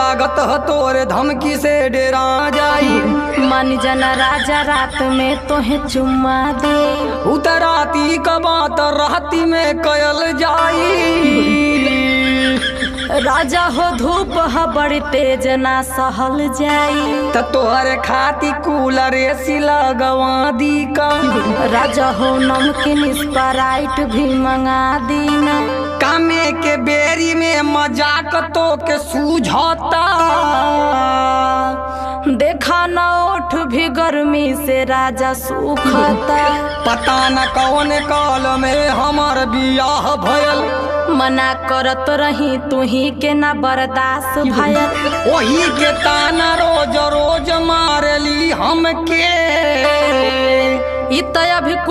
लागत ह तोरे धमकी से डेरा जाई। मन जना राजा रात में तोहे चुम्मा दे। उतराती क बात राती में कयल जाई। राजा हो धूप ह बड़ी तेज ना सहल जाई। त तोहरे खाती कूलर एसी लगवा दी का। राजा हो नमकीन स्प्राइट भी मंगा दीना। कामे के बेरी में मजाक तो के सूझता। देखा न ओठ भी गर्मी से राजा सूखता। पता न कौन काल में हमार बियाह भयल। मना करत रही तू ही के ना बर्दाश्त भयल। वही के ताना रोज रोज मारली हमके। इ त अभी कुछ